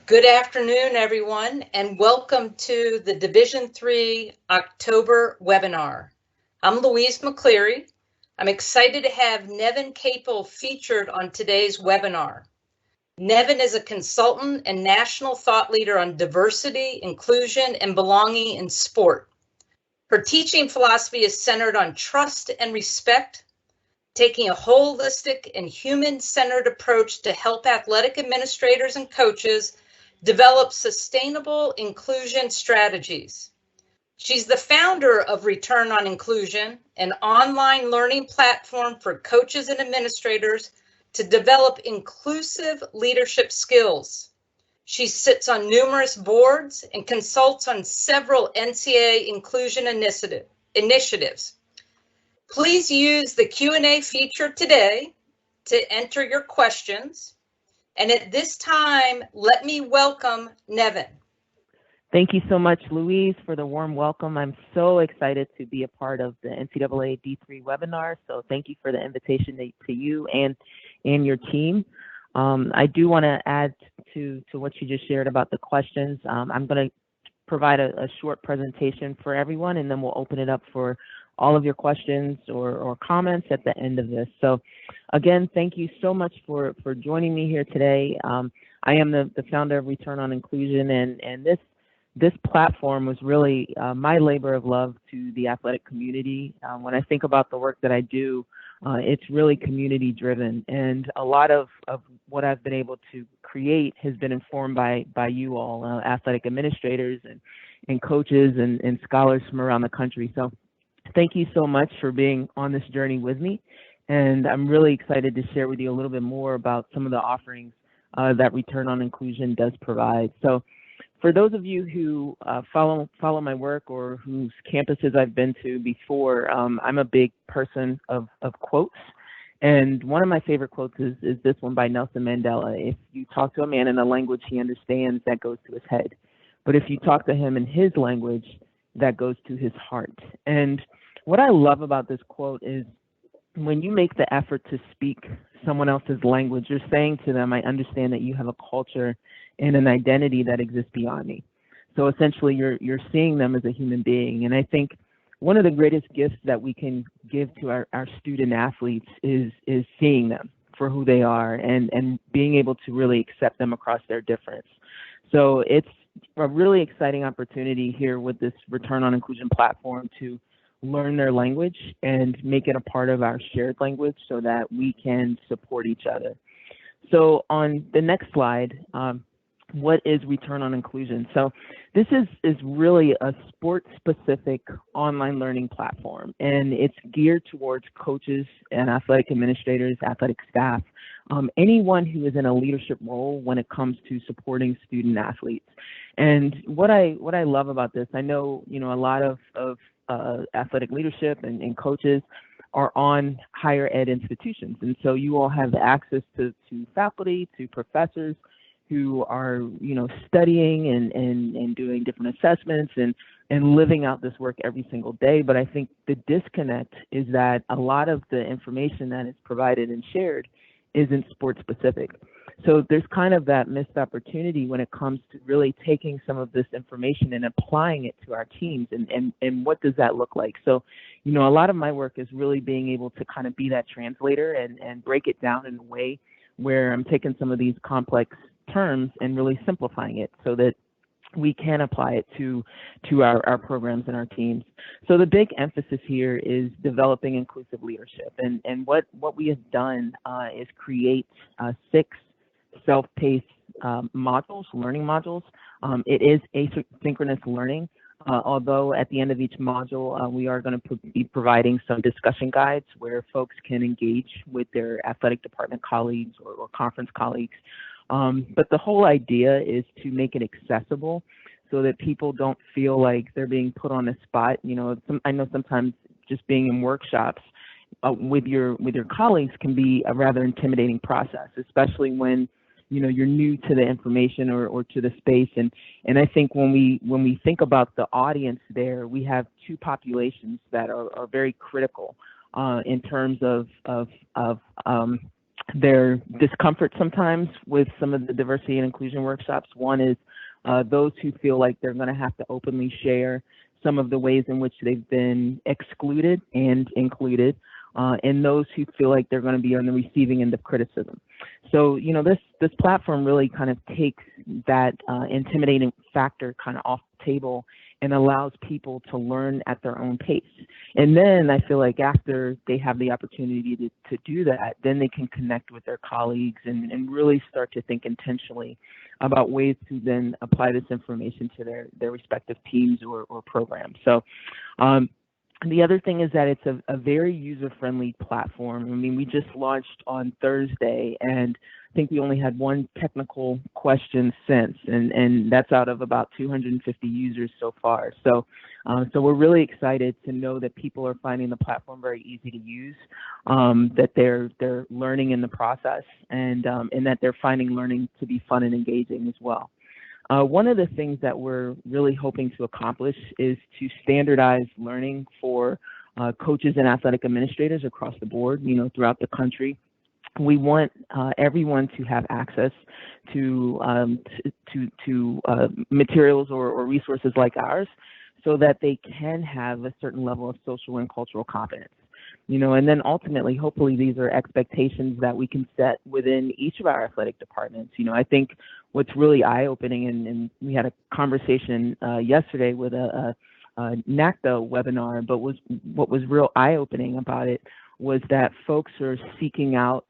Good afternoon, everyone, and welcome to the Division III October webinar. I'm Louise McCleary. I'm excited to have Nevin Capel featured on today's webinar. Nevin is a consultant and national thought leader on diversity, inclusion, and belonging in sport. Her teaching philosophy is centered on trust and respect, taking a holistic and human-centered approach to help athletic administrators and coaches develop sustainable inclusion strategies. She's the founder of Return on Inclusion, an online learning platform for coaches and administrators to develop inclusive leadership skills. She sits on numerous boards and consults on several NCAA inclusion initiatives. Please use the Q&A feature today to enter your questions. And at this time, let me welcome Nevin. Thank you so much, Louise, for the warm welcome. I'm so excited to be a part of the NCAA D3 webinar. So thank you for the invitation to you and your team. I do want to add to what you just shared about the questions. I'm going to provide a short presentation for everyone, and then we'll open it up for all of your questions or comments at the end of this. So again, thank you so much for joining me here today. I am the founder of Return on Inclusion, and this platform was really my labor of love to the athletic community. When I think about the work that I do, it's really community driven, and a lot of what I've been able to create has been informed by you all, athletic administrators and coaches and scholars from around the country. So thank you so much for being on this journey with me, and I'm really excited to share with you a little bit more about some of the offerings that Return on Inclusion does provide. So for those of you who follow my work or whose campuses I've been to before, I'm a big person of quotes. And one of my favorite quotes is this one by Nelson Mandela. If you talk to a man in a language he understands, that goes to his head. But if you talk to him in his language, that goes to his heart. And what I love about this quote is when you make the effort to speak someone else's language, you're saying to them, I understand that you have a culture and an identity that exists beyond me. So essentially, you're seeing them as a human being. And I think one of the greatest gifts that we can give to our student athletes is seeing them for who they are and being able to really accept them across their difference. So it's a really exciting opportunity here with this Return on Inclusion platform to learn their language and make it a part of our shared language so that we can support each other. So on the next slide, what is Return on Inclusion? So this is really a sport-specific online learning platform, and it's geared towards coaches and athletic administrators, athletic staff, anyone who is in a leadership role when it comes to supporting student athletes. And what I love about this, I know a lot of athletic leadership and coaches are on higher ed institutions, and so you all have access to faculty, to professors who are studying and doing different assessments and living out this work every single day. But I think the disconnect is that a lot of the information that is provided and shared isn't sport specific. So there's kind of that missed opportunity when it comes to really taking some of this information and applying it to our teams, and what does that look like? So, a lot of my work is really being able to kind of be that translator and break it down in a way where I'm taking some of these complex terms and really simplifying it so that we can apply it to our programs and our teams. So the big emphasis here is developing inclusive leadership. And what we have done is create 6 self-paced modules, learning modules. It is asynchronous learning, although at the end of each module, we are going to be providing some discussion guides where folks can engage with their athletic department colleagues or conference colleagues. But the whole idea is to make it accessible so that people don't feel like they're being put on the spot. I know sometimes just being in workshops with your colleagues can be a rather intimidating process, especially when you're new to the information or to the space. And I think when we think about the audience there, we have 2 populations that are very critical in terms of their discomfort sometimes with some of the diversity and inclusion workshops. One is those who feel like they're going to have to openly share some of the ways in which they've been excluded and included, and those who feel like they're going to be on the receiving end of criticism. So, you know, this platform really kind of takes that intimidating factor kind of off the table and allows people to learn at their own pace. And then I feel like after they have the opportunity to do that, then they can connect with their colleagues and really start to think intentionally about ways to then apply this information to their respective teams or programs. So the other thing is that it's a very user-friendly platform. I mean, we just launched on Thursday, and I think we only had one technical question since, and that's out of about 250 users so far. So we're really excited to know that people are finding the platform very easy to use, that they're learning in the process, and that they're finding learning to be fun and engaging as well. One of the things that we're really hoping to accomplish is to standardize learning for coaches and athletic administrators across the board, you know, throughout the country. We want everyone to have access to materials or resources like ours so that they can have a certain level of social and cultural competence. You know, and then ultimately, hopefully, these are expectations that we can set within each of our athletic departments. You know, I think what's really eye-opening, and we had a conversation yesterday with a NACDA webinar, but what was real eye-opening about it was that folks are seeking out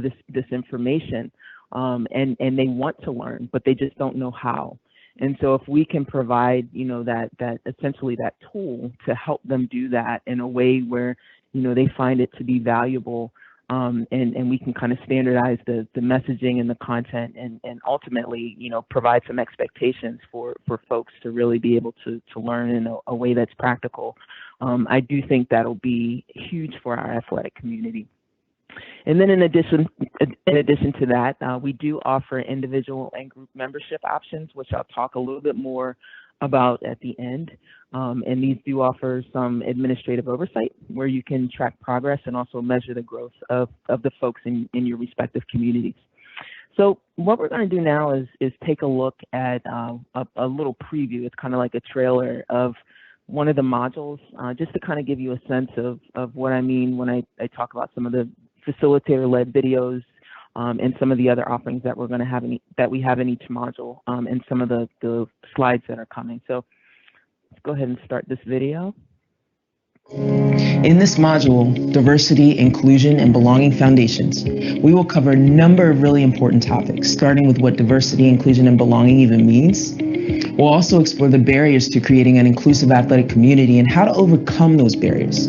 this information, and they want to learn, but they just don't know how. And so if we can provide, you know, that essentially that tool to help them do that in a way where, you know, they find it to be valuable, and we can kind of standardize the messaging and the content, and ultimately, you know, provide some expectations for folks to really be able to learn in a way that's practical. I do think that'll be huge for our athletic community. And then in addition to that, we do offer individual and group membership options, which I'll talk a little bit more about at the end. And these do offer some administrative oversight where you can track progress and also measure the growth of the folks in your respective communities. So what we're going to do now is take a look at a little preview. It's kind of like a trailer of one of the modules, just to kind of give you a sense of what I mean when I talk about some of the facilitator-led videos, and some of the other offerings that we're going to have that we have in each module, and some of the slides that are coming. So let's go ahead and start this video. In this module, Diversity, Inclusion, and Belonging Foundations, we will cover a number of really important topics, starting with what diversity, inclusion, and belonging even means. We'll also explore the barriers to creating an inclusive athletic community and how to overcome those barriers.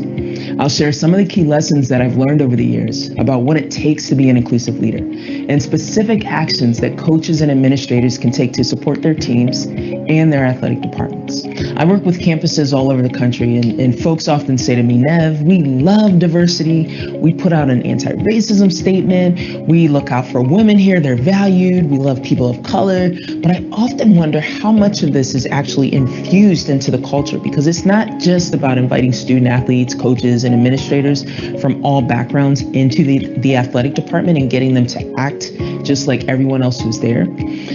I'll share some of the key lessons that I've learned over the years about what it takes to be an inclusive leader and specific actions that coaches and administrators can take to support their teams and their athletic departments. I work with campuses all over the country, and folks often say to me, Nev, we love diversity. We put out an anti-racism statement. We look out for women here. They're valued. We love people of color. But I often wonder how much of this is actually infused into the culture, because it's not just about inviting student athletes, coaches, and administrators from all backgrounds into the athletic department and getting them to act just like everyone else who's there.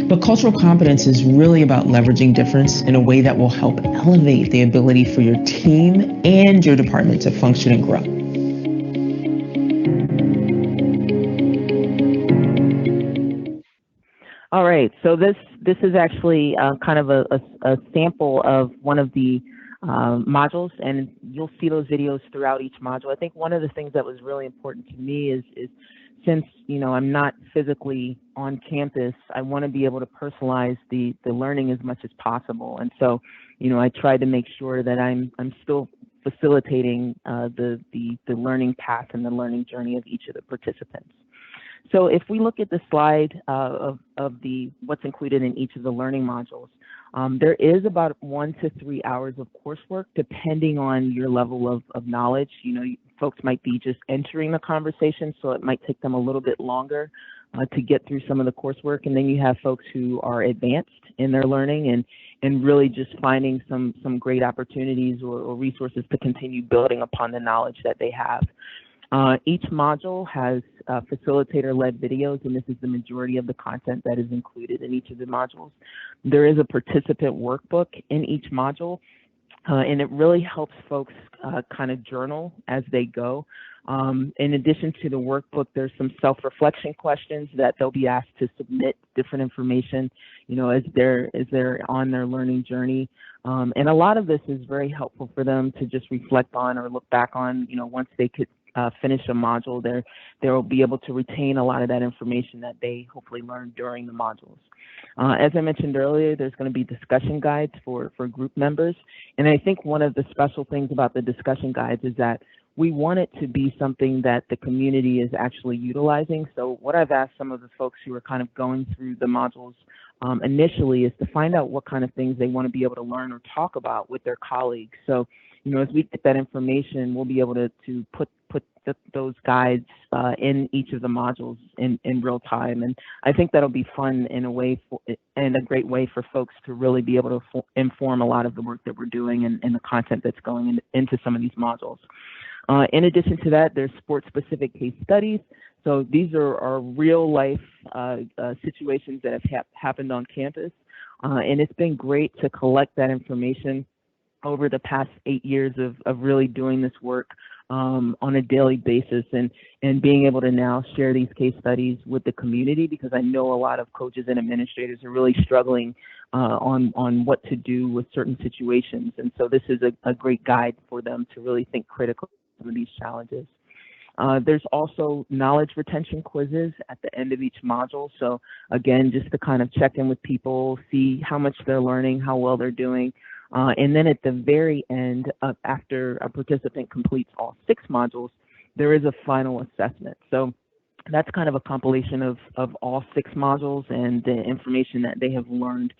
But cultural competence is really about leveraging difference in a way that will help elevate the ability for your team and your department to function and grow. All right, so this is actually kind of a sample of one of the modules, and you'll see those videos throughout each module. I think one of the things that was really important to me is since, you know, I'm not physically on campus, I want to be able to personalize the learning as much as possible. And so, you know, I tried to make sure that I'm still facilitating the learning path and the learning journey of each of the participants. So if we look at the slide of what's included in each of the learning modules, there is about 1 to 3 hours of coursework depending on your level of knowledge. You know, folks might be just entering the conversation, so it might take them a little bit longer to get through some of the coursework. And then you have folks who are advanced in their learning and really just finding some great opportunities or resources to continue building upon the knowledge that they have. Each module has facilitator-led videos, and this is the majority of the content that is included in each of the modules. There is a participant workbook in each module, and it really helps folks kind of journal as they go. In addition to the workbook, there's some self-reflection questions that they'll be asked to submit different information, as they're on their learning journey. And a lot of this is very helpful for them to just reflect on or look back on, once they could finish a module, they'll be able to retain a lot of that information that they hopefully learned during the modules. As I mentioned earlier, there's going to be discussion guides for group members. And I think one of the special things about the discussion guides is that we want it to be something that the community is actually utilizing. So what I've asked some of the folks who are kind of going through the modules initially is to find out what kind of things they want to be able to learn or talk about with their colleagues. So, as we get that information, we'll be able to put those guides in each of the modules in real time. And I think that'll be fun in a way, and a great way for folks to really be able to inform a lot of the work that we're doing and the content that's going into some of these modules. In addition to that, there's sport-specific case studies. So these are real-life situations that have happened on campus, and it's been great to collect that information over the past 8 years of really doing this work on a daily basis, and being able to now share these case studies with the community, because I know a lot of coaches and administrators are really struggling on what to do with certain situations. And so this is a great guide for them to really think critically of these challenges. There's also knowledge retention quizzes at the end of each module. So again, just to kind of check in with people, see how much they're learning, how well they're doing. And then at the very end, after a participant completes all 6 modules, there is a final assessment. So that's kind of a compilation of all 6 modules and the information that they have learned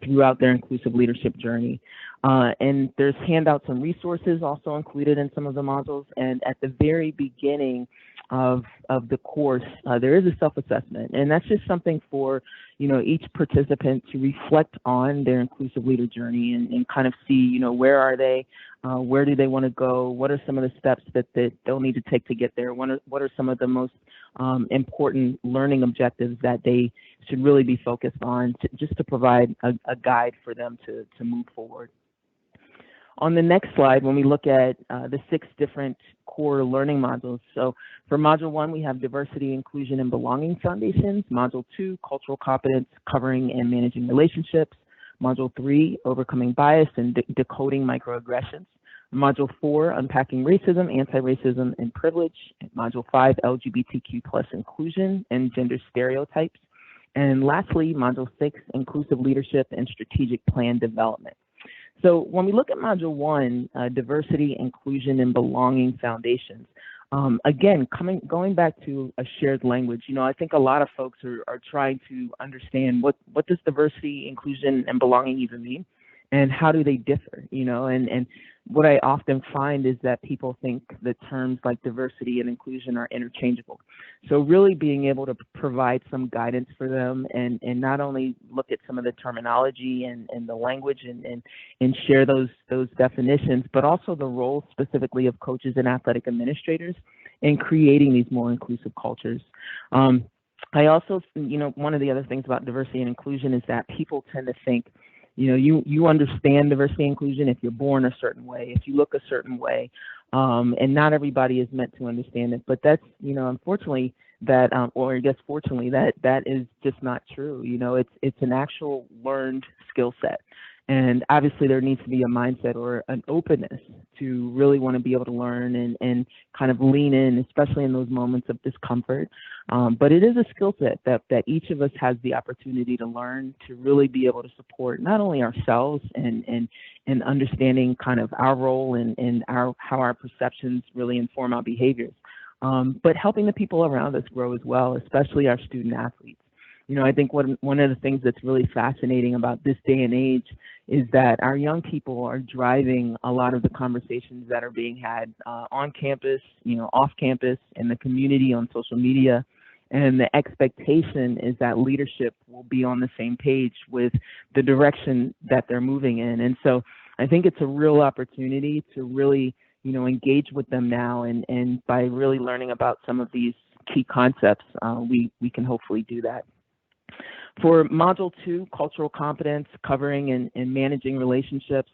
throughout their inclusive leadership journey. And there's handouts and resources also included in some of the modules. And at the very beginning of the course, there is a self-assessment, and that's just something for each participant to reflect on their inclusive leader journey and kind of see where are they, where do they want to go, what are some of the steps that they'll need to take to get there, what are some of the most important learning objectives that they should really be focused on, just to provide a guide for them to move forward. On the next slide, when we look at the 6 different core learning modules, so for Module 1, we have Diversity, Inclusion, and Belonging Foundations. Module 2, Cultural Competence, Covering and Managing Relationships. Module 3, Overcoming Bias and Decoding Microaggressions. Module 4, Unpacking Racism, Anti-Racism, and Privilege. Module 5, LGBTQ+ Inclusion and Gender Stereotypes. And lastly, Module 6, Inclusive Leadership and Strategic Plan Development. So when we look at Module 1, Diversity, Inclusion, and Belonging Foundations, again, going back to a shared language, I think a lot of folks are trying to understand what does diversity, inclusion, and belonging even mean, and how do they differ, and what I often find is that people think the terms like diversity and inclusion are interchangeable. So really being able to provide some guidance for them and not only look at some of the terminology and the language and share those definitions, but also the role specifically of coaches and athletic administrators in creating these more inclusive cultures. I also, one of the other things about diversity and inclusion is that people tend to think, you understand diversity and inclusion if you're born a certain way, if you look a certain way, and not everybody is meant to understand it. But that's, unfortunately, that, or I guess fortunately, that is just not true. It's an actual learned skill set. And obviously there needs to be a mindset or an openness to really want to be able to learn and kind of lean in, especially in those moments of discomfort. But it is a skill set that each of us has the opportunity to learn to really be able to support not only ourselves and understanding kind of our role and how our perceptions really inform our behaviors, but helping the people around us grow as well, especially our student athletes. I think one of the things that's really fascinating about this day and age is that our young people are driving a lot of the conversations that are being had on campus, off campus, in the community, on social media. And the expectation is that leadership will be on the same page with the direction that they're moving in. And so I think it's a real opportunity to really engage with them now, and by really learning about some of these key concepts, we can hopefully do that. For Module 2, Cultural Competence, Covering and Managing Relationships,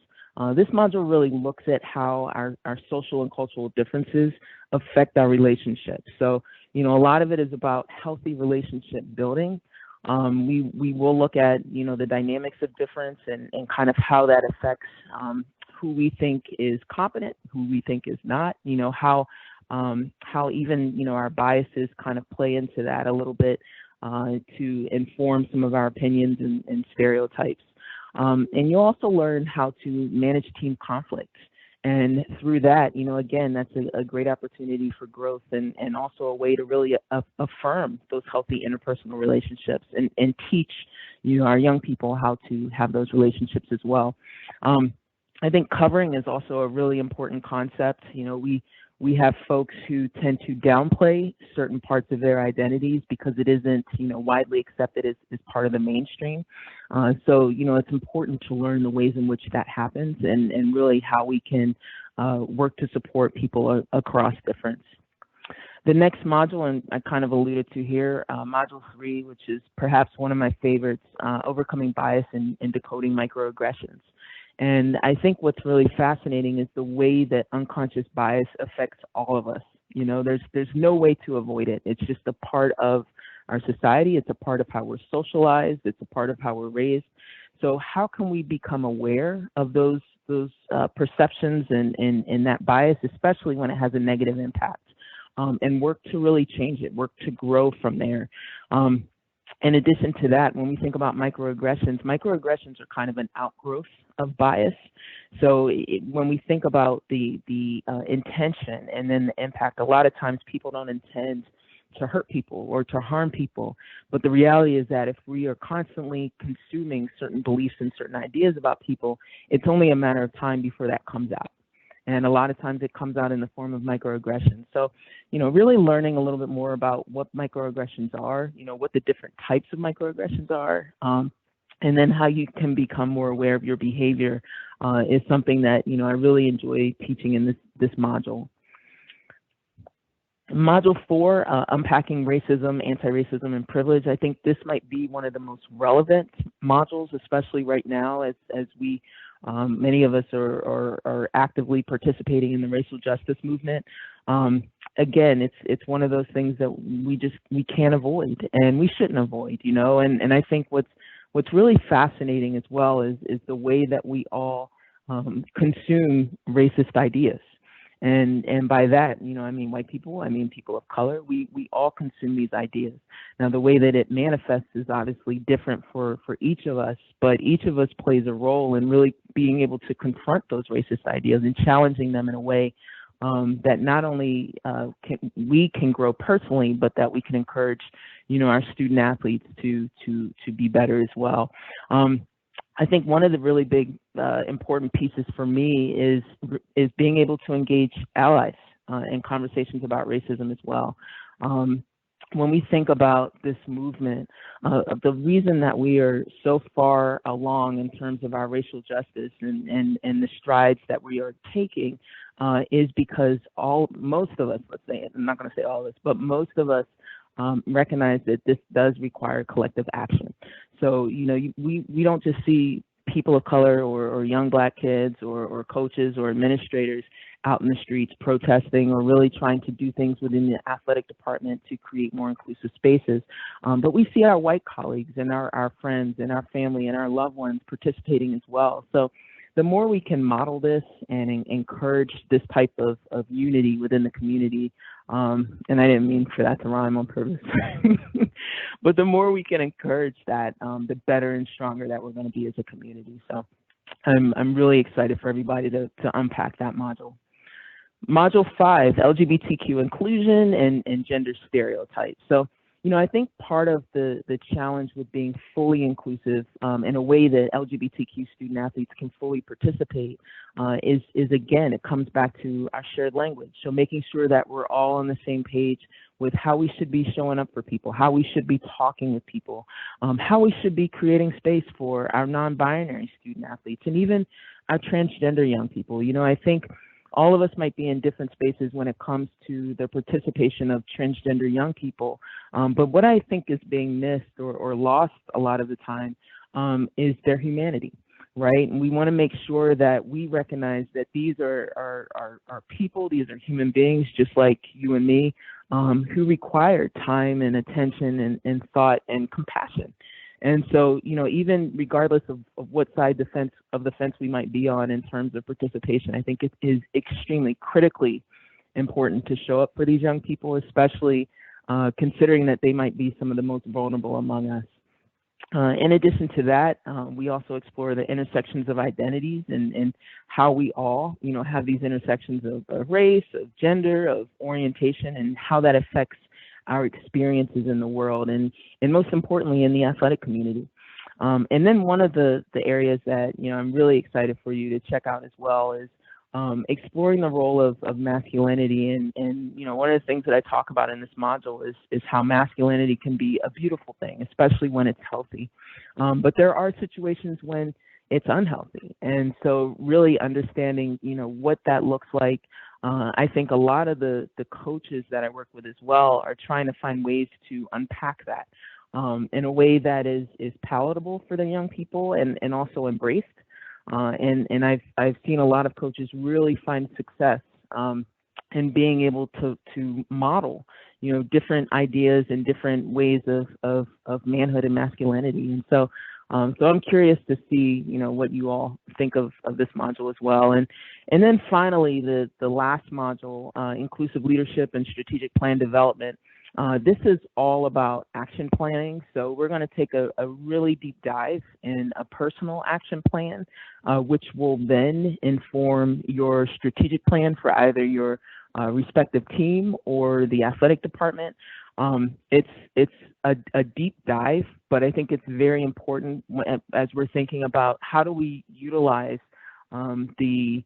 this module really looks at how our social and cultural differences affect our relationships. So, a lot of it is about healthy relationship building. We will look at, the dynamics of difference and kind of how that affects who we think is competent, who we think is not, how even, our biases kind of play into that a little bit to inform some of our opinions and stereotypes. And you'll also learn how to manage team conflict. And through that, again, that's a great opportunity for growth and also a way to really affirm those healthy interpersonal relationships and teach, our young people how to have those relationships as well. I think covering is also a really important concept. We have folks who tend to downplay certain parts of their identities because it isn't, widely accepted as part of the mainstream. So, it's important to learn the ways in which that happens and really how we can work to support people across difference. The next module, and I kind of alluded to here, Module 3, which is perhaps one of my favorites, Overcoming Bias and Decoding Microaggressions. And I think what's really fascinating is the way that unconscious bias affects all of us. There's no way to avoid it. It's just a part of our society. It's a part of how we're socialized. It's a part of how we're raised. So how can we become aware of those perceptions and that bias, especially when it has a negative impact, and work to really change it, work to grow from there. In addition to that, when we think about microaggressions are kind of an outgrowth of bias. So when we think about the intention and then the impact, a lot of times people don't intend to hurt people or to harm people. But the reality is that if we are constantly consuming certain beliefs and certain ideas about people, it's only a matter of time before that comes out. And a lot of times it comes out in the form of microaggressions. So, really learning a little bit more about what microaggressions are, what the different types of microaggressions are, and then how you can become more aware of your behavior is something that, I really enjoy teaching in this module. Module 4, Unpacking Racism, Anti-Racism, and Privilege. I think this might be one of the most relevant modules, especially right now as we many of us are actively participating in the racial justice movement. Again, it's one of those things that we can't avoid and we shouldn't avoid, and I think what's really fascinating as well is the way that we all consume racist ideas. And by that, I mean white people, I mean people of color, we all consume these ideas. Now, the way that it manifests is obviously different for each of us, but each of us plays a role in really being able to confront those racist ideas and challenging them in a way that not only we can grow personally, but that we can encourage, our student athletes to be better as well. I think one of the really big important pieces for me is being able to engage allies in conversations about racism as well. When we think about this movement, the reason that we are so far along in terms of our racial justice and the strides that we are taking is because most of us, let's say, I'm not going to say all of us, but most of us recognize that this does require collective action. So, we don't just see people of color or young Black kids or coaches or administrators out in the streets protesting or really trying to do things within the athletic department to create more inclusive spaces. But we see our white colleagues and our friends and our family and our loved ones participating as well. So the more we can model this and encourage this type of unity within the community, and I didn't mean for that to rhyme on purpose, but the more we can encourage that, the better and stronger that we're going to be as a community. So I'm really excited for everybody to unpack that module. Module 5, LGBTQ inclusion and gender stereotypes. So, I think part of the challenge with being fully inclusive in a way that LGBTQ student athletes can fully participate is again, it comes back to our shared language. So making sure that we're all on the same page with how we should be showing up for people, how we should be talking with people, how we should be creating space for our non-binary student athletes and even our transgender young people. I think all of us might be in different spaces when it comes to the participation of transgender young people. But what I think is being missed or lost a lot of the time is their humanity, right? And we want to make sure that we recognize that these are people, these are human beings just like you and me, who require time and attention and thought and compassion. And so, even regardless of what side of the fence we might be on in terms of participation, I think it is extremely critically important to show up for these young people, especially considering that they might be some of the most vulnerable among us. In addition to that, we also explore the intersections of identities and how we all, have these intersections of race, of gender, of orientation, and how that affects our experiences in the world, and most importantly in the athletic community. And then one of the areas that I'm really excited for you to check out as well is exploring the role of masculinity. And one of the things that I talk about in this module is how masculinity can be a beautiful thing, especially when it's healthy. But there are situations when it's unhealthy, and so really understanding what that looks like. I think a lot of the coaches that I work with as well are trying to find ways to unpack that in a way that is palatable for the young people and also embraced. And I've seen a lot of coaches really find success in being able to model different ideas and different ways of manhood and masculinity. And so I'm curious to see what you all think of this module as well. And then finally, the last module, inclusive leadership and strategic plan development. This is all about action planning. So we're going to take a really deep dive in a personal action plan, which will then inform your strategic plan for either your respective team or the athletic department. It's a deep dive, but I think it's very important as we're thinking about how do we utilize the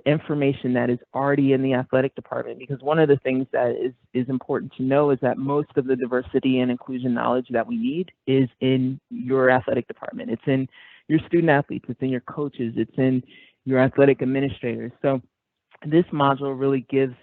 information that is already in the athletic department, because one of the things that is important to know is that most of the diversity and inclusion knowledge that we need is in your athletic department. It's in your student athletes, it's in your coaches, it's in your athletic administrators. So this module really gives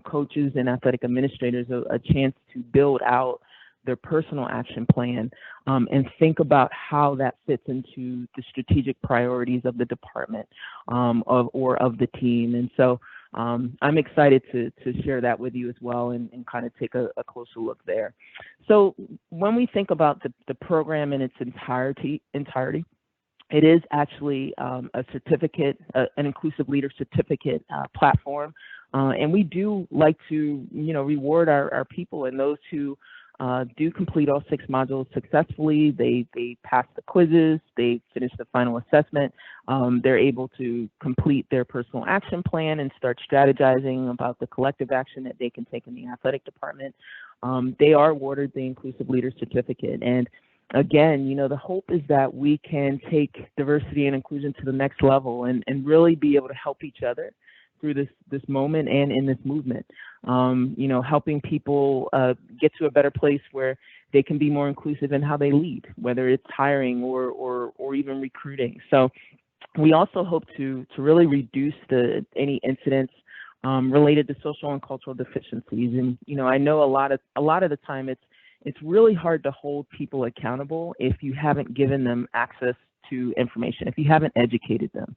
coaches and athletic administrators a chance to build out their personal action plan and think about how that fits into the strategic priorities of the department or of the team. And so I'm excited to share that with you as well and kind of take a closer look there. So when we think about the program in its entirety, it is actually a certificate, an inclusive leader certificate platform. And we do like to, reward our people and those who do complete all 6 modules successfully. They pass the quizzes, they finish the final assessment, they're able to complete their personal action plan and start strategizing about the collective action that they can take in the athletic department. They are awarded the Inclusive Leader Certificate. And again, the hope is that we can take diversity and inclusion to the next level and really be able to help each other through this moment and in this movement, helping people get to a better place where they can be more inclusive in how they lead, whether it's hiring or even recruiting. So we also hope to really reduce any incidents related to social and cultural deficiencies. And I know a lot of the time it's really hard to hold people accountable if you haven't given them access to information, if you haven't educated them.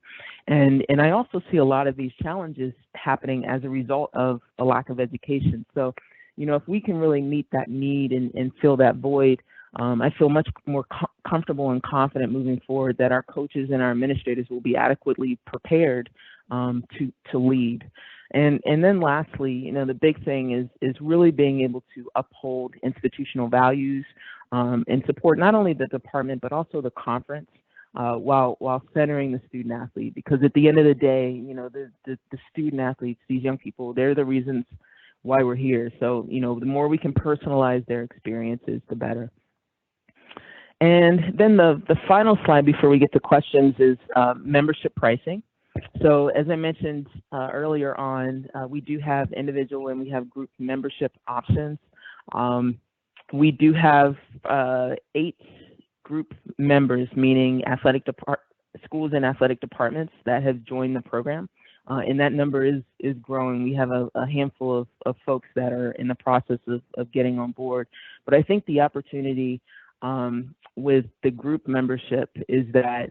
And I also see a lot of these challenges happening as a result of a lack of education. So, if we can really meet that need and fill that void, I feel much more comfortable and confident moving forward that our coaches and our administrators will be adequately prepared to lead. And then lastly, the big thing is really being able to uphold institutional values and support not only the department, but also the conference while centering the student athlete. Because at the end of the day, the student athletes, these young people, they're the reasons why we're here. So, the more we can personalize their experiences, the better. And then the final slide before we get to questions is membership pricing. So as I mentioned earlier on, we do have individual and we have group membership options. We do have 8 group members, meaning schools and athletic departments that have joined the program. and that number is growing. We have a handful of folks that are in the process of getting on board. But I think the opportunity with the group membership is that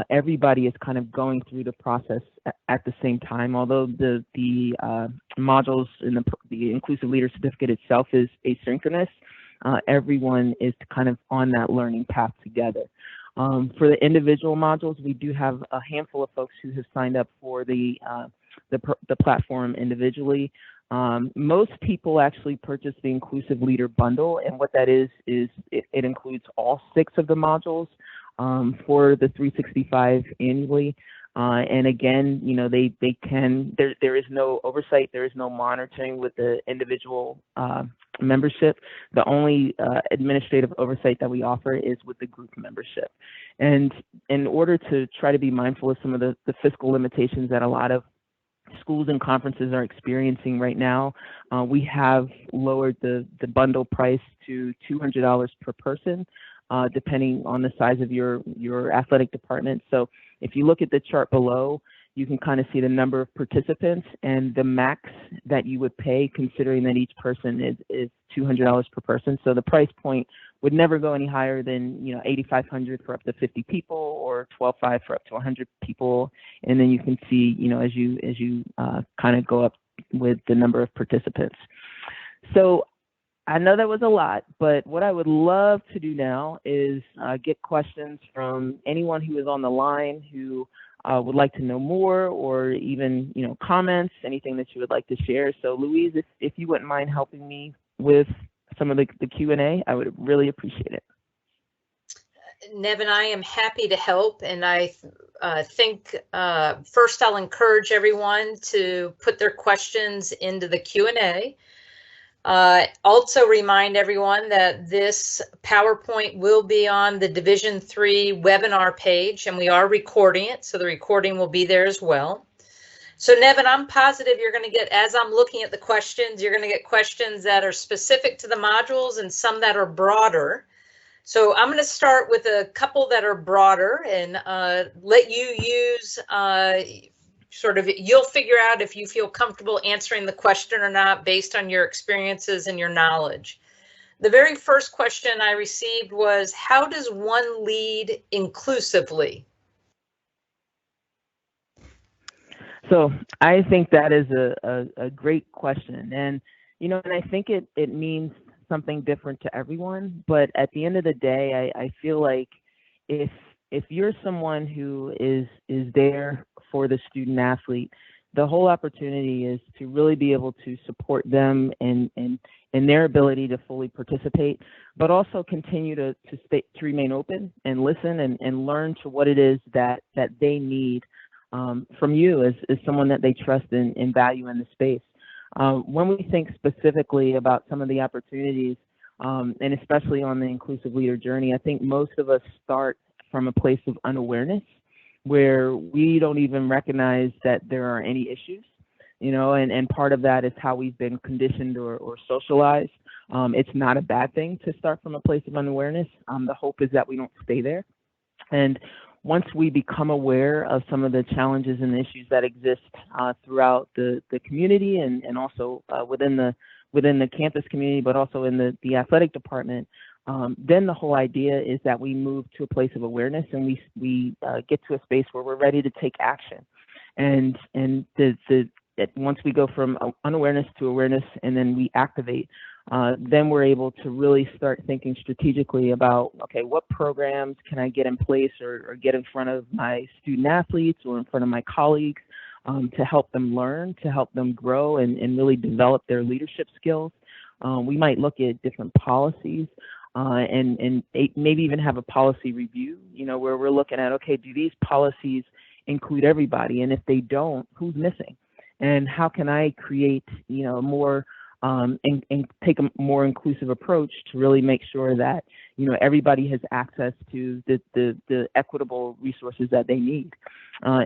everybody is kind of going through the process at the same time. Although the modules in the Inclusive Leader Certificate itself is asynchronous, everyone is kind of on that learning path together. For the individual modules, we do have a handful of folks who have signed up for the platform individually. Most people actually purchase the Inclusive Leader Bundle, and what that is it includes all 6 of the modules for the 365 annually. And again, you know, they can, there is no oversight, there is no monitoring with the individual membership. The only administrative oversight that we offer is with the group membership. And in order to try to be mindful of some of the fiscal limitations that a lot of schools and conferences are experiencing right now, we have lowered the bundle price to $200 per person, depending on the size of your athletic department. So if you look at the chart below, you can kind of see the number of participants and the max that you would pay, considering that each person is $200 per person. So the price point would never go any higher than, you know, $8,500 for up to 50 people, or $12,500 for up to 100 people. And then you can see, you know, as you kind of go up with the number of participants. So I know that was a lot, but what I would love to do now is get questions from anyone who is on the line who would like to know more, or even, you know, comments, anything that you would like to share. So Louise, if you wouldn't mind helping me with some of the Q&A, I would really appreciate it. Nevin, I am happy to help, and I think first I'll encourage everyone to put their questions into the Q&A. Also remind everyone that this PowerPoint will be on the Division 3 webinar page, and we are recording it, so the recording will be there as well. So Nevin, I'm positive you're going to get, as I'm looking at the questions, you're going to get questions that are specific to the modules and some that are broader. So I'm going to start with a couple that are broader and let you use you'll figure out if you feel comfortable answering the question or not based on your experiences and your knowledge. The very first question I received was, how does one lead inclusively? So I think that is a great question. And, you know, and I think it means something different to everyone. But at the end of the day, I feel like if you're someone who is there for the student athlete, the whole opportunity is to really be able to support them in their ability to fully participate, but also continue to remain open and listen and learn to what it is that they need from you as someone that they trust and value in the space. When we think specifically about some of the opportunities, and especially on the inclusive leader journey, I think most of us start from a place of unawareness, where we don't even recognize that there are any issues, you know, and part of that is how we've been conditioned or socialized. It's not a bad thing to start from a place of unawareness. The hope is that we don't stay there. And once we become aware of some of the challenges and issues that exist throughout the community and also within the campus community, but also in the athletic department, then the whole idea is that we move to a place of awareness, and we get to a space where we're ready to take action. And once we go from unawareness to awareness, and then we activate, then we're able to really start thinking strategically about, okay, what programs can I get in place or get in front of my student athletes or in front of my colleagues to help them learn, to help them grow and really develop their leadership skills. We might look at different policies. And maybe even have a policy review, you know, where we're looking at, okay, do these policies include everybody? And if they don't, who's missing? And how can I create, you know, more and take a more inclusive approach to really make sure that, you know, everybody has access to the equitable resources that they need.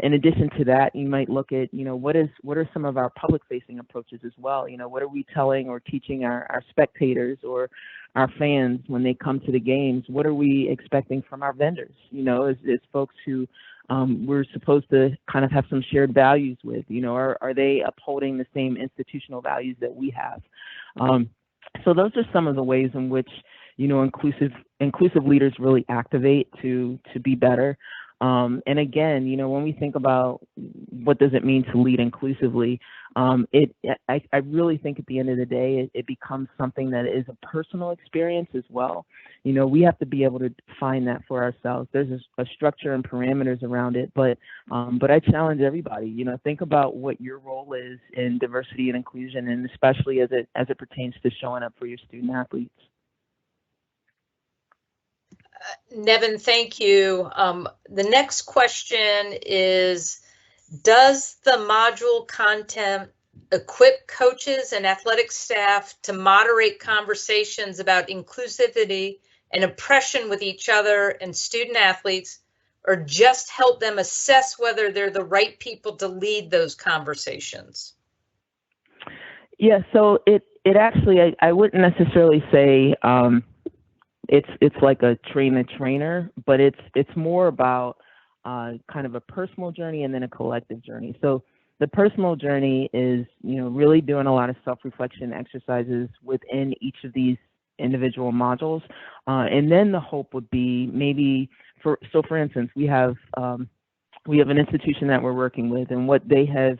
In addition to that, you might look at, you know, what are some of our public facing approaches as well? You know, what are we telling or teaching our spectators or our fans when they come to the games, what are we expecting from our vendors? As folks who we're supposed to kind of have some shared values with. Are they upholding the same institutional values that we have? So those are some of the ways in which inclusive leaders really activate to be better. And again, when we think about what does it mean to lead inclusively, I really think at the end of the day, it becomes something that is a personal experience as well. We have to be able to find that for ourselves. There's a structure and parameters around it, but I challenge everybody, think about what your role is in diversity and inclusion, and especially as it pertains to showing up for your student athletes. Nevin, thank you. The next question is, does the module content equip coaches and athletic staff to moderate conversations about inclusivity and oppression with each other and student athletes, or just help them assess whether they're the right people to lead those conversations? Yeah, so it actually, I wouldn't necessarily say it's like a train the trainer, but it's more about kind of a personal journey and then a collective journey. So the personal journey is, really doing a lot of self-reflection exercises within each of these individual modules. And then the hope would be maybe for instance, we have an institution that we're working with, and what they have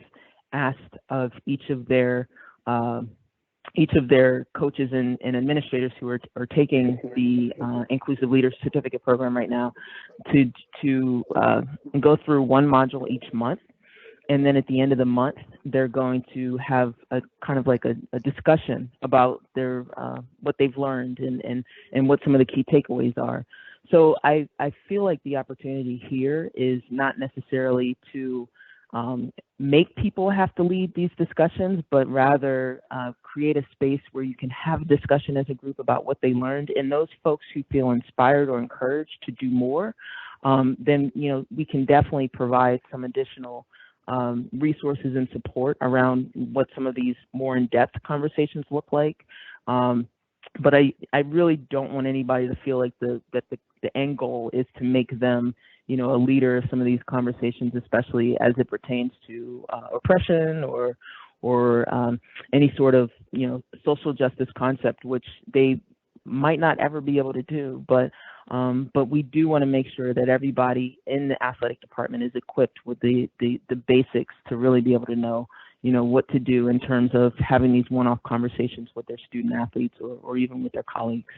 asked of each of their coaches and administrators who are taking the Inclusive Leaders Certificate Program right now to go through one module each month. And then at the end of the month, they're going to have a kind of like a discussion about their what they've learned and what some of the key takeaways are. So I feel like the opportunity here is not necessarily to make people have to lead these discussions, but rather create a space where you can have a discussion as a group about what they learned. And those folks who feel inspired or encouraged to do more, then we can definitely provide some additional resources and support around what some of these more in-depth conversations look like. But I really don't want anybody to feel like the end goal is to make them a leader of some of these conversations, especially as it pertains to oppression or any sort of social justice concept, which they might not ever be able to do. But we do want to make sure that everybody in the athletic department is equipped with the basics to really be able to know what to do in terms of having these one-off conversations with their student athletes or even with their colleagues.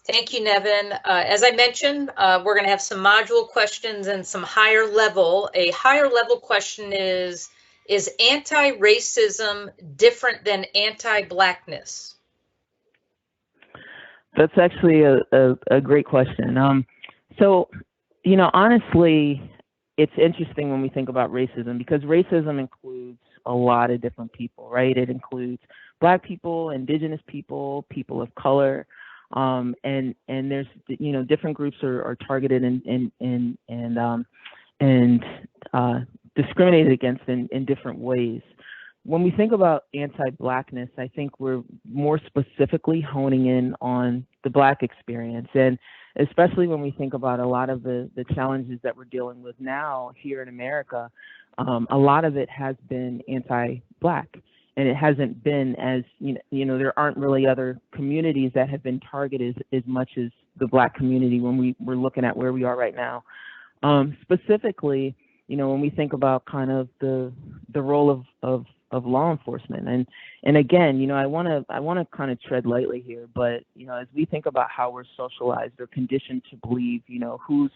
Thank you, Nevin. As I mentioned, we're going to have some module questions and some higher level. A higher level question is anti-racism different than anti-Blackness? That's actually a great question. So, honestly, it's interesting when we think about racism, because racism includes a lot of different people, right? It includes Black people, Indigenous people, people of color. And there's different groups are targeted and discriminated against in different ways. When we think about anti-Blackness, I think we're more specifically honing in on the Black experience, and especially when we think about a lot of the challenges that we're dealing with now here in America, a lot of it has been anti-Black. And it hasn't been as, there aren't really other communities that have been targeted as much as the Black community when we're looking at where we are right now. Specifically, when we think about kind of the role of law enforcement, and again, I want to kind of tread lightly here, but as we think about how we're socialized or conditioned to believe, who's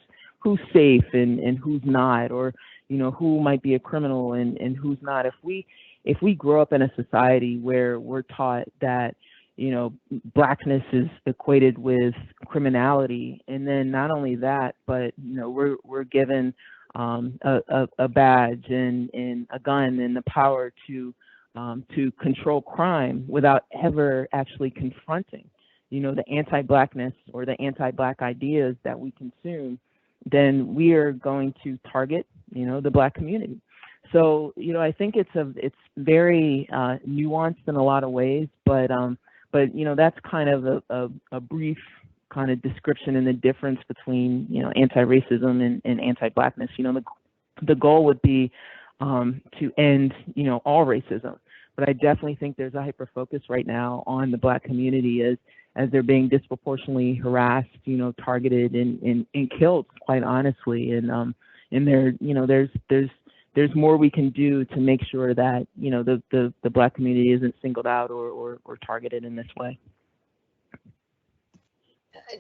safe and who's not, or who might be a criminal and who's not, if we grow up in a society where we're taught that, Blackness is equated with criminality, and then not only that, but we're given a badge and a gun and the power to control crime without ever actually confronting, the anti-Blackness or the anti-Black ideas that we consume, then we are going to target, the Black community. So, I think it's very nuanced in a lot of ways, but But, that's kind of a brief kind of description and the difference between, anti-racism and anti-Blackness. The goal would be to end, all racism. But I definitely think there's a hyper focus right now on the Black community as they're being disproportionately harassed, targeted and killed, quite honestly. And there's more we can do to make sure that, the Black community isn't singled out or targeted in this way.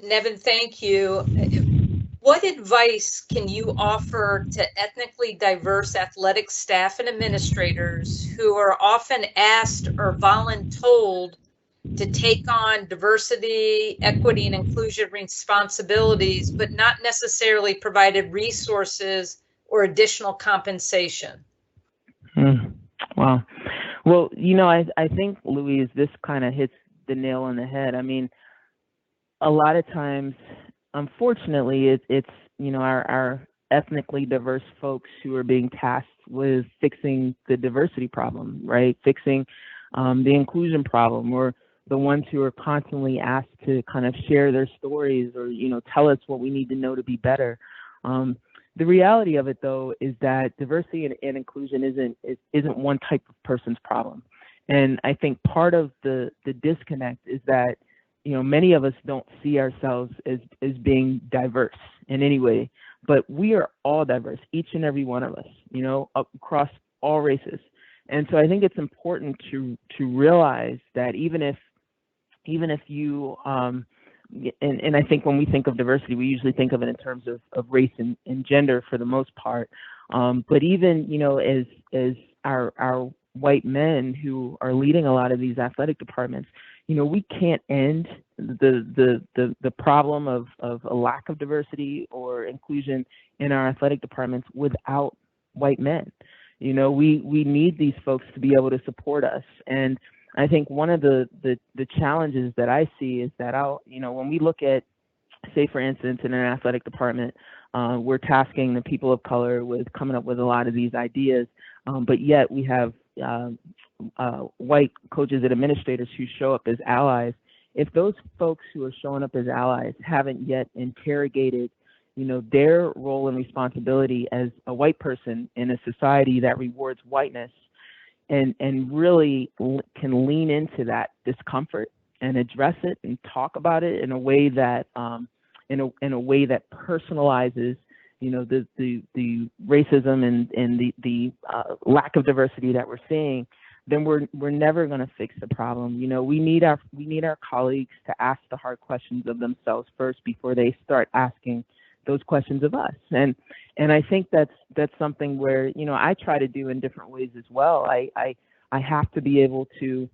Nevin, thank you. What advice can you offer to ethnically diverse athletic staff and administrators who are often asked or voluntold to take on diversity, equity, and inclusion responsibilities, but not necessarily provided resources or additional compensation? Wow. Well, I think, Louise, this kind of hits the nail on the head. I mean, a lot of times, unfortunately, it's our ethnically diverse folks who are being tasked with fixing the diversity problem, right? Fixing the inclusion problem, or the ones who are constantly asked to kind of share their stories or, tell us what we need to know to be better. The reality of it, though, is that diversity and inclusion isn't one type of person's problem. And I think part of the disconnect is that, many of us don't see ourselves as being diverse in any way, but we are all diverse, each and every one of us, across all races. And so I think it's important to realize that even if you, and I think when we think of diversity, we usually think of it in terms of race and gender for the most part. But even, as our white men who are leading a lot of these athletic departments, we can't end the problem of a lack of diversity or inclusion in our athletic departments without white men. We need these folks to be able to support us. And I think one of the challenges that I see is that when we look at, say, for instance, in an athletic department, we're tasking the people of color with coming up with a lot of these ideas, but yet we have white coaches and administrators who show up as allies. If those folks who are showing up as allies haven't yet interrogated, their role and responsibility as a white person in a society that rewards whiteness, and really can lean into that discomfort and address it and talk about it in a way that in a way that personalizes the racism and the lack of diversity that we're seeing, then we're never going to fix the problem. We need our colleagues to ask the hard questions of themselves first before they start asking those questions of us. And I think that's something where, I try to do in different ways as well. I have to be able to,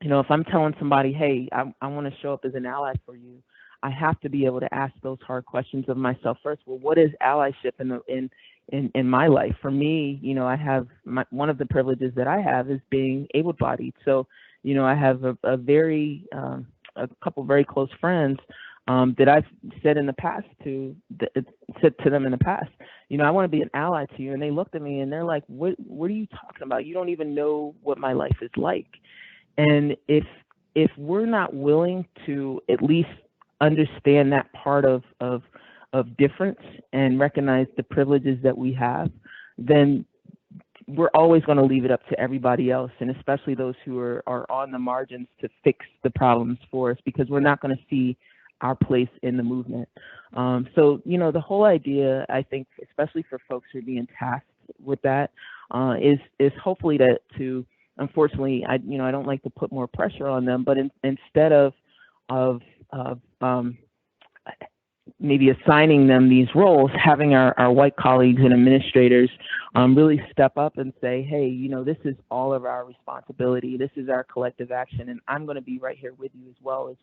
if I'm telling somebody, hey, I want to show up as an ally for you, I have to be able to ask those hard questions of myself first. Well, what is allyship in my life? For me, I have one of the privileges that I have is being able-bodied. So, I have a couple very close friends that I've said to them in the past, I want to be an ally to you. And they looked at me and they're like, what are you talking about? You don't even know what my life is like. And if we're not willing to at least understand that part of difference and recognize the privileges that we have, then we're always going to leave it up to everybody else, and especially those who are on the margins, to fix the problems for us, because we're not going to see our place in the movement. So, the whole idea, I think, especially for folks who are being tasked with that, is hopefully to unfortunately, I don't like to put more pressure on them, but instead of maybe assigning them these roles, having our white colleagues and administrators really step up and say, hey, this is all of our responsibility. This is our collective action, and I'm going to be right here with you as well as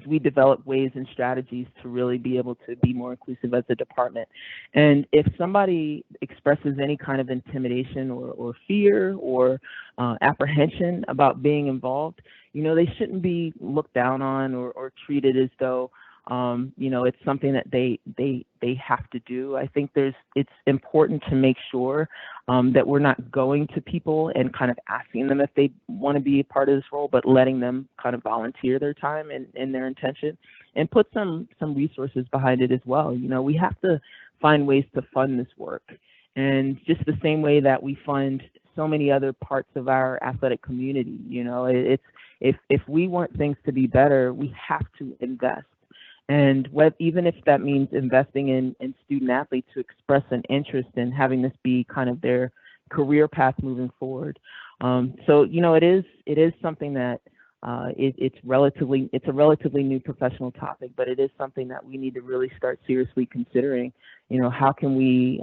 we develop ways and strategies to really be able to be more inclusive as a department. And if somebody expresses any kind of intimidation or fear or apprehension about being involved, they shouldn't be looked down on or treated as though It's something that they have to do. I think it's important to make sure that we're not going to people and kind of asking them if they want to be a part of this role, but letting them kind of volunteer their time and their intention, and put some resources behind it as well. We have to find ways to fund this work, and just the same way that we fund so many other parts of our athletic community. It's if we want things to be better, we have to invest. And even if that means investing in student athletes to express an interest in having this be kind of their career path moving forward. So it is something that it's a relatively new professional topic, but it is something that we need to really start seriously considering. How can we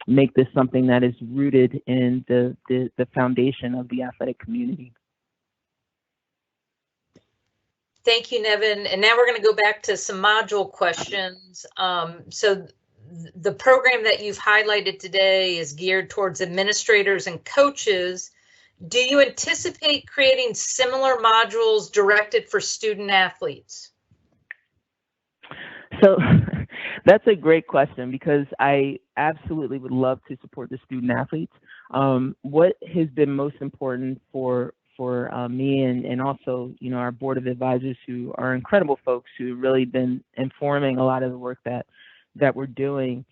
make this something that is rooted in the foundation of the athletic community? Thank you, Nevin. And now we're going to go back to some module questions. So the program that you've highlighted today is geared towards administrators and coaches. Do you anticipate creating similar modules directed for student athletes? So that's a great question, because I absolutely would love to support the student athletes. What has been most important for me and also our board of advisors, who are incredible folks who have really been informing a lot of the work that we're doing,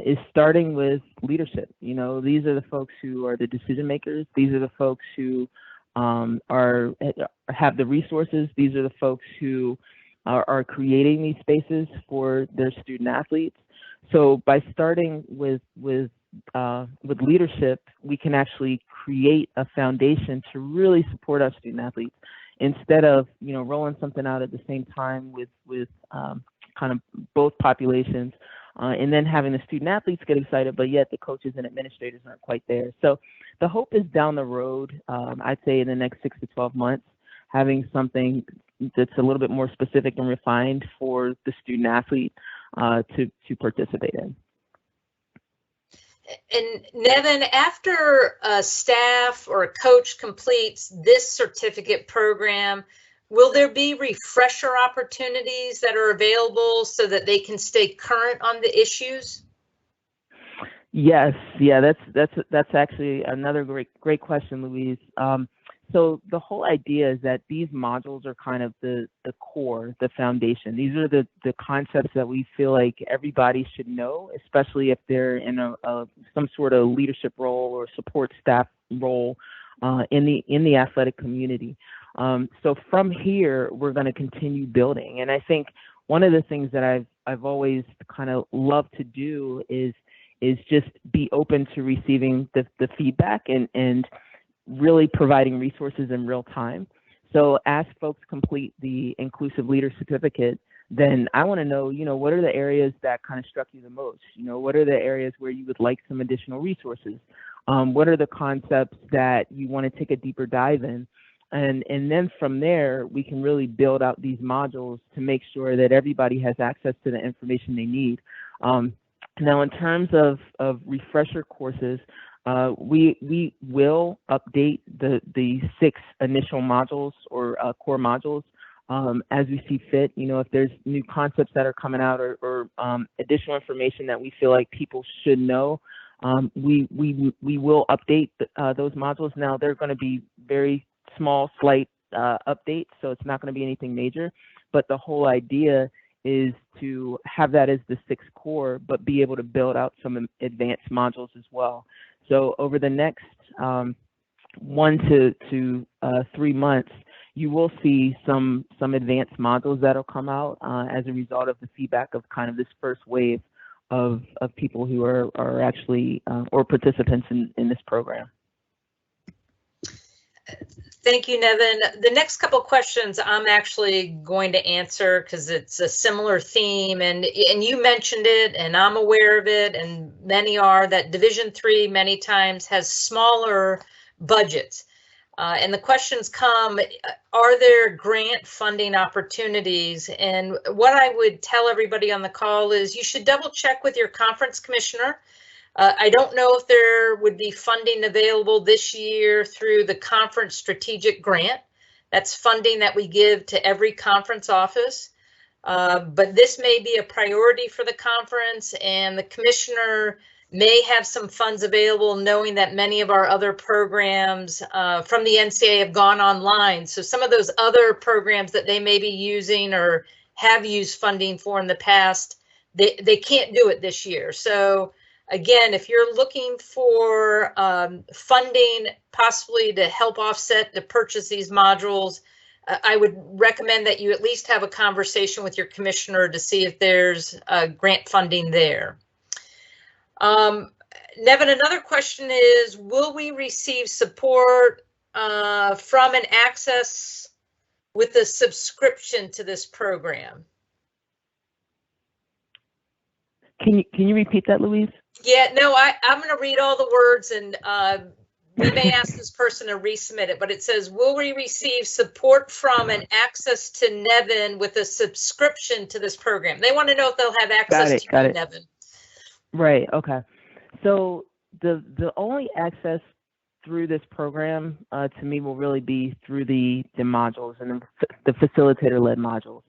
is starting with leadership. These are the folks who are the decision makers. These are the folks who have the resources. These are the folks who are creating these spaces for their student athletes. So by starting with leadership, we can actually create a foundation to really support our student athletes, instead of rolling something out at the same time with kind of both populations, and then having the student athletes get excited, but yet the coaches and administrators aren't quite there. So the hope is down the road, I'd say in the next 6 to 12 months, having something that's a little bit more specific and refined for the student athlete to participate in. And Nevin, after a staff or a coach completes this certificate program, will there be refresher opportunities that are available so that they can stay current on the issues? Yes, yeah, that's actually another great question, Louise. So the whole idea is that these modules are kind of the core, the foundation. These are the concepts that we feel like everybody should know, especially if they're in some sort of leadership role or support staff role in the athletic community. So from here, we're going to continue building. And I think one of the things that I've always kind of loved to do is just be open to receiving the feedback and really providing resources in real time. So as folks complete the Inclusive Leader Certificate, then I want to know, what are the areas that kind of struck you the most? What are the areas where you would like some additional resources? What are the concepts that you want to take a deeper dive in? And then from there, we can really build out these modules to make sure that everybody has access to the information they need. Now, in terms of refresher courses, we will update the 6 initial modules or core modules as we see fit. If there's new concepts that are coming out or additional information that we feel like people should know, we will update those modules. Now, they're going to be very small, slight updates, so it's not going to be anything major. But the whole idea is to have that as the 6th core, but be able to build out some advanced modules as well. So over the next 1 to 3 months, you will see some advanced modules that'll come out as a result of the feedback of kind of this first wave of people who are actually or participants in this program. Thank you, Nevin. The next couple of questions I'm actually going to answer because it's a similar theme, and you mentioned it, and I'm aware of it, and many are, that Division III many times has smaller budgets. And the questions come, are there grant funding opportunities? And what I would tell everybody on the call is you should double check with your conference commissioner. I don't know if there would be funding available this year through the conference strategic grant. That's funding that we give to every conference office. But this may be a priority for the conference, and the commissioner may have some funds available, knowing that many of our other programs from the NCAA have gone online. So some of those other programs that they may be using or have used funding for in the past, they can't do it this year. So again, if you're looking for funding possibly to help offset to purchase these modules, I would recommend that you at least have a conversation with your commissioner to see if there's grant funding there. Nevin, another question is, will we receive support from an access with a subscription to this program? Can you repeat that, Louise? Yeah, no, I'm going to read all the words, and we may ask this person to resubmit it, but it says, will we receive support from and access to Nevin with a subscription to this program? They want to know if they'll have access to you, Nevin. Right, okay. So the only access through this program to me will really be through the modules and the facilitator-led modules.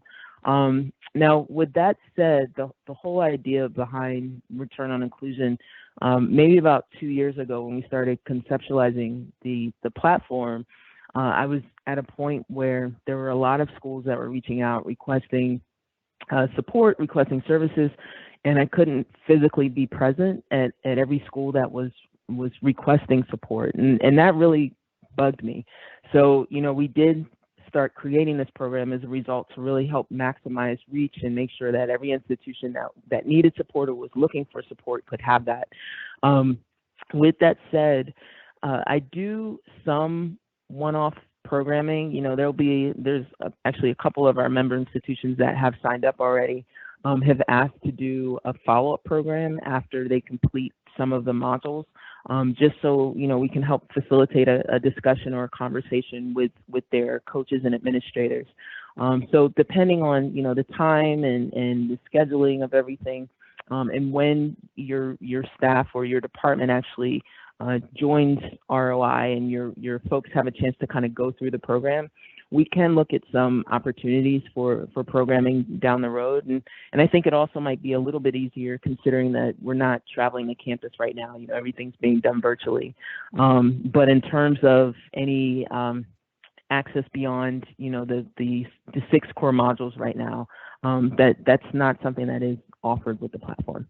Now, with that said, the whole idea behind Return on Inclusion, maybe about 2 years ago when we started conceptualizing the platform, I was at a point where there were a lot of schools that were reaching out, requesting support, requesting services, and I couldn't physically be present at every school that was requesting support, and that really bugged me. So, we did start creating this program as a result to really help maximize reach and make sure that every institution that needed support or was looking for support could have that. With that said, I do some one-off programming. There's actually a couple of our member institutions that have signed up already, have asked to do a follow-up program after they complete some of the modules, just so we can help facilitate a discussion or a conversation with their coaches and administrators. So depending on the time and the scheduling of everything, and when your staff or your department actually joins ROI and your folks have a chance to kind of go through the program, we can look at some opportunities for programming down the road. And I think it also might be a little bit easier considering that we're not traveling to campus right now. Everything's being done virtually. But in terms of any access beyond, the 6 core modules right now, that's not something that is offered with the platform.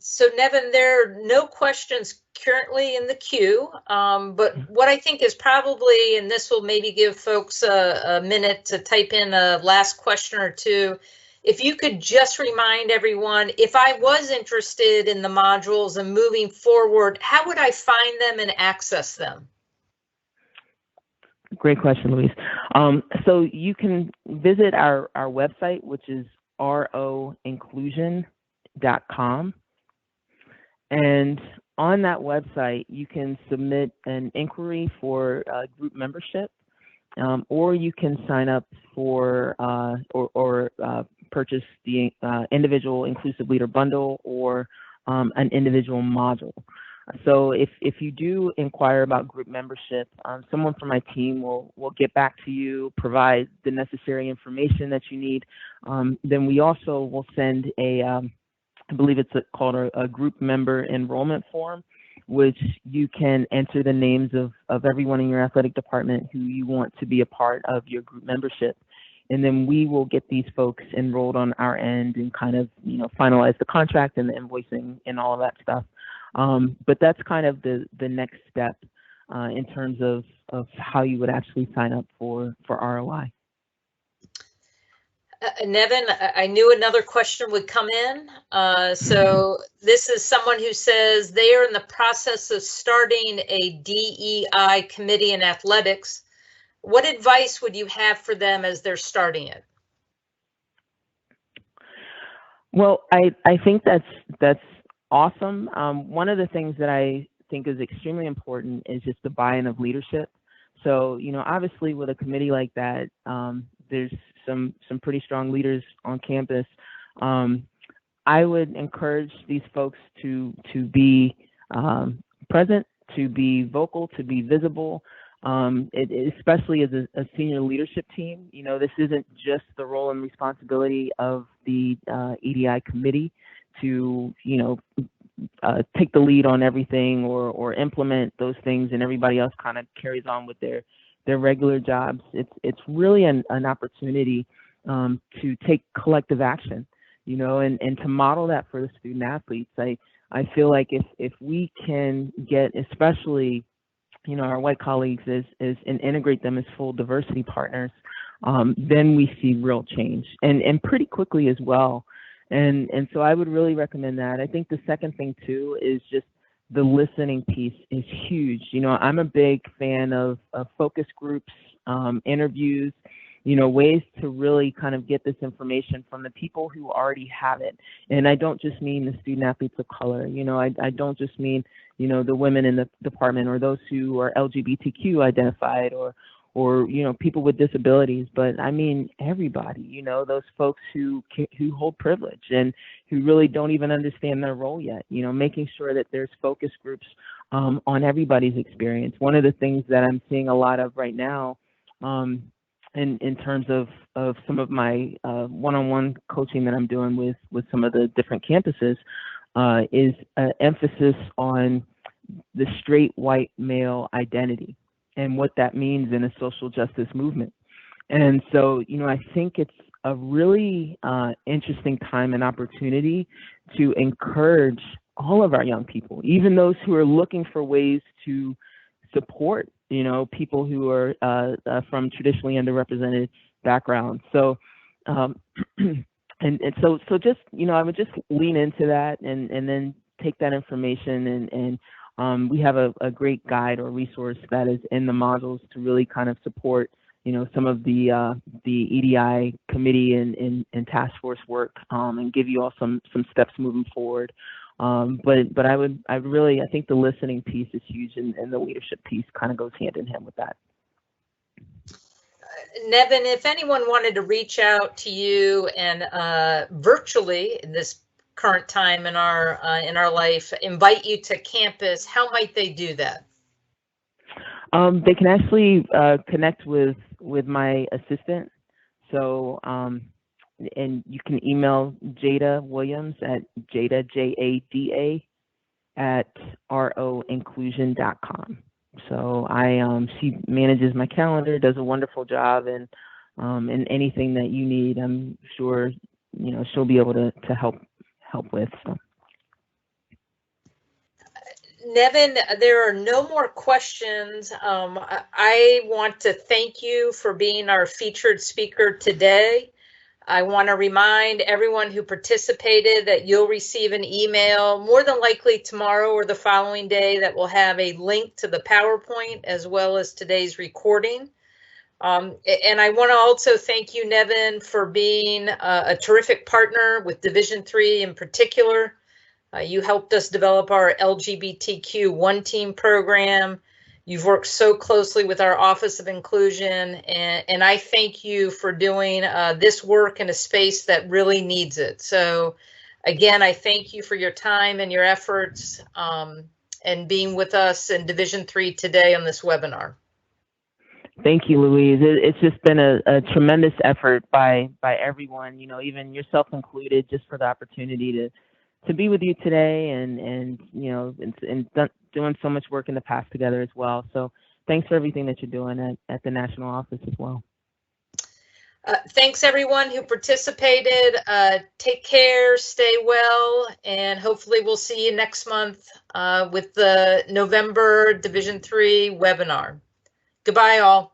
So Nevin, there are no questions currently in the queue, but what I think is probably, and this will maybe give folks a minute to type in a last question or two, if you could just remind everyone, if I was interested in the modules and moving forward, how would I find them and access them? Great question, Louise. So you can visit our website, which is roinclusion.com. And on that website, you can submit an inquiry for group membership, or you can sign up for or purchase the individual inclusive leader bundle or an individual module. So if you do inquire about group membership, someone from my team will get back to you, provide the necessary information that you need. Then we also will send I believe it's called a group member enrollment form, which you can enter the names of everyone in your athletic department who you want to be a part of your group membership. And then we will get these folks enrolled on our end and kind of, finalize the contract and the invoicing and all of that stuff. But that's kind of the next step in terms of how you would actually sign up for ROI. Nevin, I knew another question would come in. So this is someone who says they are in the process of starting a DEI committee in athletics. What advice would you have for them as they're starting it? Well, I think that's awesome. One of the things that I think is extremely important is just the buy-in of leadership. So, obviously with a committee like that, there's some pretty strong leaders on campus. I would encourage these folks to be present, to be vocal, to be visible, especially as a senior leadership team. This isn't just the role and responsibility of the EDI committee to, take the lead on everything or implement those things, and everybody else kind of carries on with their regular jobs. It's really an opportunity to take collective action, and to model that for the student athletes. I feel like if we can get, especially, our white colleagues and integrate them as full diversity partners, then we see real change, and pretty quickly as well. And so I would really recommend that. I think the second thing too is just the listening piece is huge. I'm a big fan of focus groups, interviews, ways to really kind of get this information from the people who already have it. And I don't just mean the student athletes of color. I don't just mean, the women in the department or those who are LGBTQ identified or people with disabilities, but I mean everybody, those folks who hold privilege and who really don't even understand their role yet, making sure that there's focus groups on everybody's experience. One of the things that I'm seeing a lot of right now, in terms of some of my one-on-one coaching that I'm doing with some of the different campuses, is an emphasis on the straight white male identity and what that means in a social justice movement. And so, I think it's a really interesting time and opportunity to encourage all of our young people, even those who are looking for ways to support, people who are from traditionally underrepresented backgrounds. So, and so just, I would just lean into that and then take that information and we have a great guide or resource that is in the modules to really kind of support, some of the EDI committee and task force work, and give you all some steps moving forward. But I think the listening piece is huge, and the leadership piece kind of goes hand in hand with that. Nevin, if anyone wanted to reach out to you and virtually in this current time in our life, invite you to campus, how might they do that? They can actually connect with my assistant. So, and you can email Jada Williams at Jada, Jada, at roinclusion.com. So she manages my calendar, does a wonderful job, and anything that you need, I'm sure, she'll be able to help with. So. Nevin, there are no more questions. I want to thank you for being our featured speaker today. I want to remind everyone who participated that you'll receive an email, more than likely tomorrow or the following day, that will have a link to the PowerPoint as well as today's recording. And I want to also thank you, Nevin, for being a terrific partner with Division III in particular. You helped us develop our LGBTQ One Team program. You've worked so closely with our Office of Inclusion, and I thank you for doing this work in a space that really needs it. So again, I thank you for your time and your efforts and being with us in Division III today on this webinar. Thank you, Louise. It's just been a tremendous effort by everyone, even yourself included, just for the opportunity to be with you today and doing so much work in the past together as well. So thanks for everything that you're doing at the national office as well. Thanks everyone who participated. Take care, stay well, and hopefully we'll see you next month with the November Division III webinar. Goodbye all.